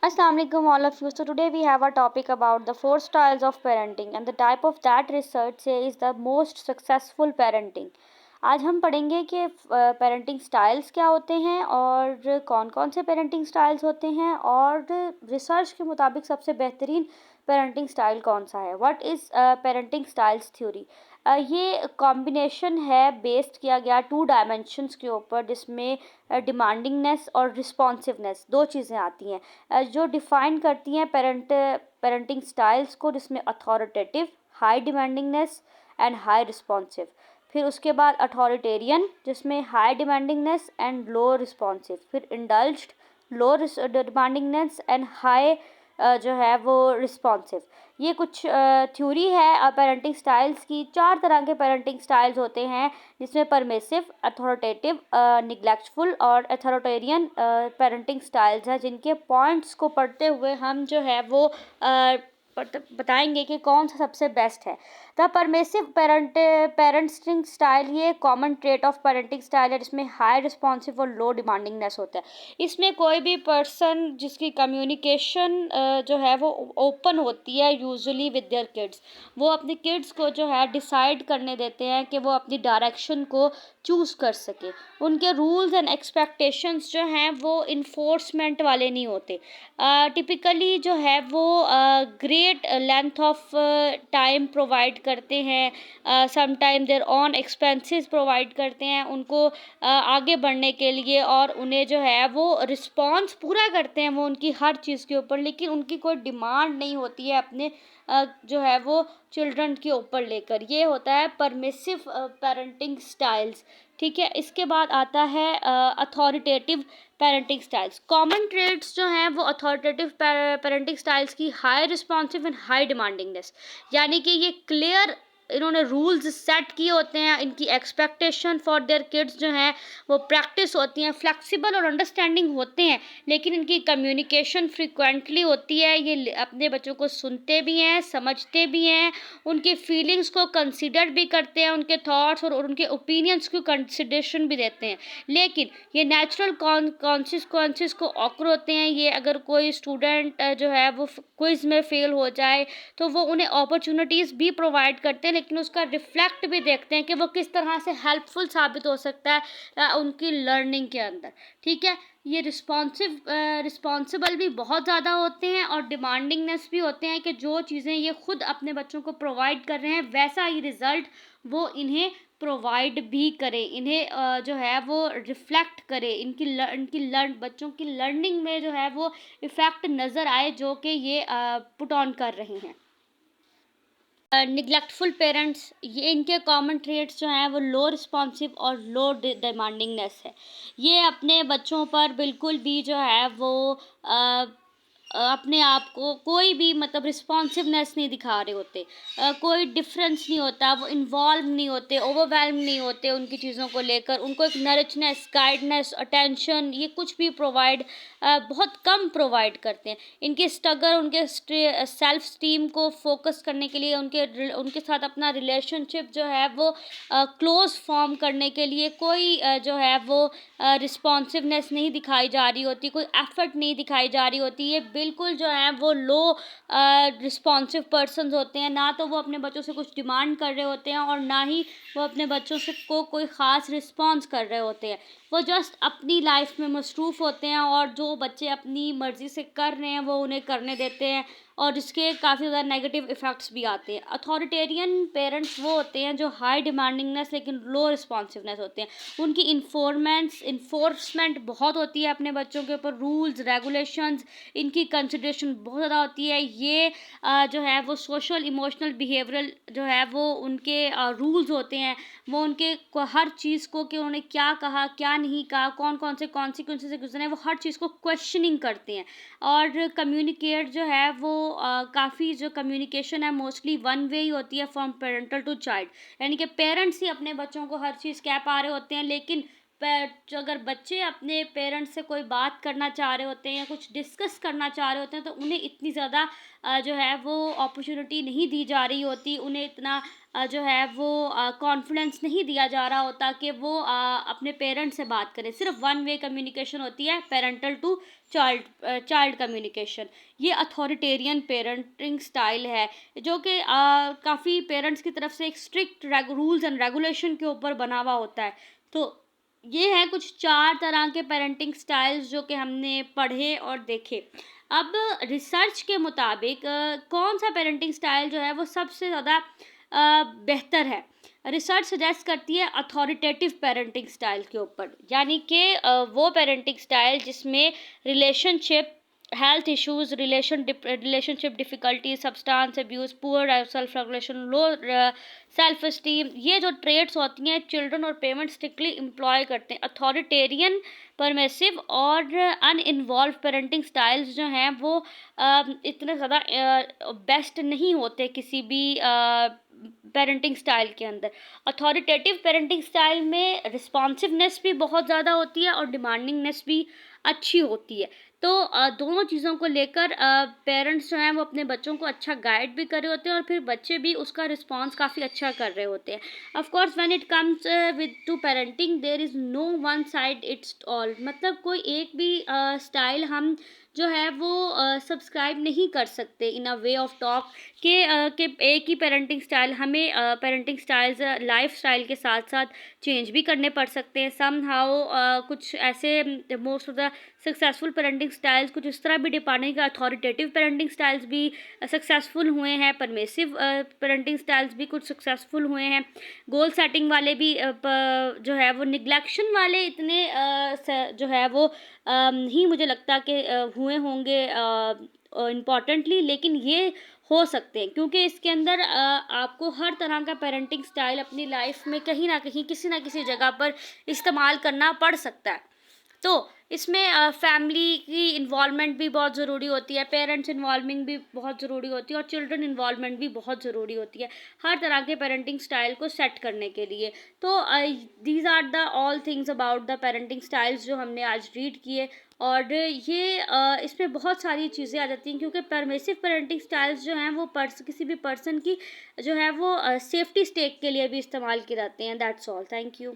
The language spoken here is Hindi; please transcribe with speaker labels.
Speaker 1: Assalamu alaikum all of you. So today we have a topic about the four styles of parenting and the type of that research says the most successful parenting. आज हम पढ़ेंगे कि पेरेंटिंग स्टाइल्स क्या होते हैं और कौन कौन से पेरेंटिंग स्टाइल्स होते हैं और रिसर्च के मुताबिक सबसे बेहतरीन पेरेंटिंग स्टाइल कौन सा है. What is parenting styles theory. ये कॉम्बिनेशन है बेस्ड किया गया टू डायमेंशंस के ऊपर जिसमें डिमांडिंगनेस और रिस्पॉन्सिवनेस दो चीज़ें आती हैं जो डिफ़ाइन करती हैं पेरेंटिंग स्टाइल्स को, जिसमें authoritative, high demandingness and high responsive. फिर उसके बाद अथॉरिटेरियन जिसमें high demandingness and low responsive. फिर indulged, low demandingness and high जो है वो रिस्पॉन्सिव. ये कुछ थ्योरी है पेरेंटिंग स्टाइल्स की. चार तरह के पेरेंटिंग स्टाइल्स होते हैं जिसमें परमिसिव, अथॉरिटेटिव, निग्लेक्टफुल और अथॉरिटेरियन पेरेंटिंग स्टाइल्स हैं, जिनके पॉइंट्स को पढ़ते हुए हम जो है वो बताएंगे कि कौन सा सबसे बेस्ट है. द परमिसिव पेरेंटिंग स्टाइल ये common trait of parenting style है जिसमें हाई रिस्पॉन्सिव और लो डिमांडिंगनेस होता है. इसमें कोई भी पर्सन जिसकी कम्युनिकेशन जो है वो ओपन होती है यूजुअली विद देयर किड्स, वो अपने किड्स को जो है डिसाइड करने देते हैं कि वो अपनी डायरेक्शन को चूज़ कर सके. उनके रूल्स एंड एक्सपेक्टेशंस जो हैं वो इन्फोर्समेंट वाले नहीं होते. टिपिकली जो है वो great length of time provide करते हैं, some time their own expenses provide करते हैं उनको आगे बढ़ने के लिए, और उन्हें जो है वो रिस्पॉन्स पूरा करते हैं वो उनकी हर चीज़ के ऊपर, लेकिन उनकी कोई डिमांड नहीं होती है अपने जो है वो चिल्ड्रन के ऊपर लेकर. ये होता है परमिसिव पेरेंटिंग स्टाइल्स. ठीक है. इसके बाद आता है authoritative parenting styles. Common traits जो हैं वो अथॉरिटेटिव पेरेंटिंग स्टाइल्स की high responsive and high demandingness, यानी कि ये क्लियर इन्होंने रूल्स सेट किए होते हैं. इनकी एक्सपेक्टेशन फॉर देयर किड्स जो हैं वो प्रैक्टिस होती हैं. फ्लेक्सिबल और अंडरस्टैंडिंग होते हैं, लेकिन इनकी कम्युनिकेशन फ्रिक्वेंटली होती है. ये अपने बच्चों को सुनते भी हैं, समझते भी हैं, उनकी फीलिंग्स को कंसिडर भी करते हैं, उनके थॉट्स और उनके ओपिनियंस को कंसिडरेशन भी देते हैं. लेकिन ये नेचुरल कॉन्सिक्वेंसेस को ऑकर होते हैं. ये अगर कोई स्टूडेंट जो है वो क्विज में फेल हो जाए तो वो उन्हें अपॉर्चुनिटीज़ भी प्रोवाइड करते हैं, लेकिन उसका रिफ्लेक्ट भी देखते हैं कि वो किस तरह से हेल्पफुल साबित हो सकता है उनकी लर्निंग के अंदर. ठीक है. ये रिस्पॉन्सिबल भी बहुत ज़्यादा होते हैं और डिमांडिंगनेस भी होते हैं कि जो चीज़ें ये खुद अपने बच्चों को प्रोवाइड कर रहे हैं वैसा ही रिज़ल्ट वो इन्हें प्रोवाइड भी करे, इन्हें जो है वो रिफ्लेक्ट करे, बच्चों की लर्निंग में जो है वो इफ़ेक्ट नज़र आए जो कि ये पुट ऑन कर रहे हैं. निग्लेक्टफुल पेरेंट्स, ये इनके कॉमन ट्रेट्स जो हैं वो लो रिस्पॉन्सिव और लो डिमांडिंगनेस है. ये अपने बच्चों पर बिल्कुल भी जो है वो अपने आप को कोई भी मतलब रिस्पॉन्सिवनेस नहीं दिखा रहे होते. कोई डिफरेंस नहीं होता, वो इन्वॉल्व नहीं होते, ओवरवेल्म नहीं होते उनकी चीज़ों को लेकर. उनको एक नरिचनेस, गाइडनेस, अटेंशन ये कुछ भी प्रोवाइड बहुत कम प्रोवाइड करते हैं. इनके स्ट्रगल, उनके सेल्फ स्टीम को फोकस करने के लिए, उनके साथ अपना रिलेशनशिप जो है वो क्लोज फॉर्म करने के लिए कोई जो है वो रिस्पॉन्सिवनेस नहीं दिखाई जा रही होती, कोई एफर्ट नहीं दिखाई जा रही होती. ये बिल्कुल जो है वो लो रिस्पॉन्सिव पर्सन्स होते हैं. ना तो वो अपने बच्चों से कुछ डिमांड कर रहे होते हैं और ना ही वो अपने बच्चों से कोई ख़ास रिस्पॉन्स कर रहे होते हैं. वो जस्ट अपनी लाइफ में मसरूफ़ होते हैं और जो बच्चे अपनी मर्ज़ी से कर रहे हैं वो उन्हें करने देते हैं, और जिसके काफ़ी ज़्यादा नेगेटिव इफ़ेक्ट्स भी आते हैं. अथॉरिटेरियन पेरेंट्स वो होते हैं जो हाई डिमांडिंगनेस लेकिन लो रिस्पॉन्सिवनेस होते हैं. उनकी इन्फोर्समेंट बहुत होती है अपने बच्चों के ऊपर, रूल्स रेगुलेशंस इनकी कंसिडरेशन बहुत ज़्यादा होती है. ये जो है वो सोशल इमोशनल बिहेवियरल जो है वो उनके रूल्स होते हैं, वो उनके हर चीज़ को कि उन्होंने क्या कहा क्या नहीं कहा, कौन कौन से कॉन्सिक्वेंसेस से गुजरे हैं, वो हर चीज़ को क्वेश्चनिंग करते हैं. और कम्युनिकेट जो है वो काफ़ी जो कम्युनिकेशन है मोस्टली वन वे ही होती है फ्रॉम पेरेंटल टू चाइल्ड, यानी कि पेरेंट्स ही अपने बच्चों को हर चीज़ कह पा रहे होते हैं, लेकिन जो अगर बच्चे अपने पेरेंट्स से कोई बात करना चाह रहे होते हैं या कुछ डिस्कस करना चाह रहे होते हैं, तो उन्हें इतनी ज़्यादा जो है वो अपॉर्चुनिटी नहीं दी जा रही होती, उन्हें इतना जो है वो कॉन्फिडेंस नहीं दिया जा रहा होता कि वो अपने पेरेंट्स से बात करें। सिर्फ वन वे कम्युनिकेशन होती है, पेरेंटल टू चाइल्ड कम्युनिकेशन। ये अथॉरिटेरियन पेरेंटिंग स्टाइल है, जो कि काफ़ी पेरेंट्स की तरफ से एक स्ट्रिक्ट रूल्स एंड रेगुलेशन के ऊपर बना हुआ होता है। तो ये है कुछ 4 तरह के पेरेंटिंग स्टाइल्स जो कि हमने पढ़े और देखे। अब रिसर्च के मुताबिक कौन-सा पेरेंटिंग स्टाइल जो है वो सबसे ज़्यादा बेहतर है? रिसर्च सजेस्ट करती है अथॉरिटेटिव पेरेंटिंग स्टाइल के ऊपर, यानी कि वो पेरेंटिंग स्टाइल जिसमें relationship, health issues, relationship difficulties, substance abuse, poor self regulation, low self esteem, ये जो ट्रेट्स होती हैं चिल्ड्रन और पेरेंट्स स्ट्रिक्टली एम्प्लॉय करते हैं। अथॉरिटेरियन, परमिसिव और अनइन्वॉल्व पेरेंटिंग स्टाइल्स जो हैं वो इतने ज़्यादा बेस्ट नहीं होते किसी भी पेरेंटिंग स्टाइल के अंदर। अथॉरिटेटिव पेरेंटिंग स्टाइल में रिस्पॉन्सिवनेस भी बहुत ज़्यादा होती है और डिमांडिंगनेस भी अच्छी होती है। तो दोनों चीज़ों को लेकर पेरेंट्स जो हैं वो अपने बच्चों को अच्छा गाइड भी कर रहे होते हैं और फिर बच्चे भी उसका रिस्पॉन्स काफ़ी अच्छा कर रहे होते हैं। Of course when it comes with to parenting there is no one side it's all, मतलब कोई एक भी स्टाइल हम जो है वो सब्सक्राइब नहीं कर सकते इन अ वे ऑफ टॉक कि एक ही पेरेंटिंग स्टाइल, हमें पेरेंटिंग स्टाइल्स लाइफ स्टाइल के साथ साथ चेंज भी करने पड़ सकते हैं सम हाउ। कुछ ऐसे most of the successful parenting styles कुछ इस तरह भी डिपेंडिंग का अथॉरिटेटिव पेरेंटिंग स्टाइल्स भी सक्सेसफुल हुए हैं, परमिसिव पेरेंटिंग स्टाइल्स भी कुछ सक्सेसफुल हुए हैं, गोल सेटिंग वाले भी जो है वो निग्लेक्शन वाले इतने जो है वो ही मुझे लगता कि हुए होंगे इम्पॉर्टेंटली, लेकिन ये हो सकते हैं क्योंकि इसके अंदर आपको हर तरह का पेरेंटिंग स्टाइल अपनी लाइफ में कहीं ना कहीं किसी ना किसी जगह पर इस्तेमाल करना पड़ सकता है। तो इसमें फैमिली की इन्वॉल्वमेंट भी बहुत ज़रूरी होती है, पेरेंट्स इन्वॉल्विंग भी बहुत ज़रूरी होती है और चिल्ड्रन इन्वॉल्वमेंट भी बहुत ज़रूरी होती है हर तरह के पेरेंटिंग स्टाइल को सेट करने के लिए। तो these are the all things about the parenting styles जो हमने आज रीड किए। और ये इसमें बहुत सारी चीज़ें आ जाती हैं क्योंकि परमिसिव पेरेंटिंग स्टाइल्स जो हैं वो किसी भी पर्सन की जो है वो सेफ्टी स्टेक के लिए भी इस्तेमाल किए जाते हैं। That's all, thank you.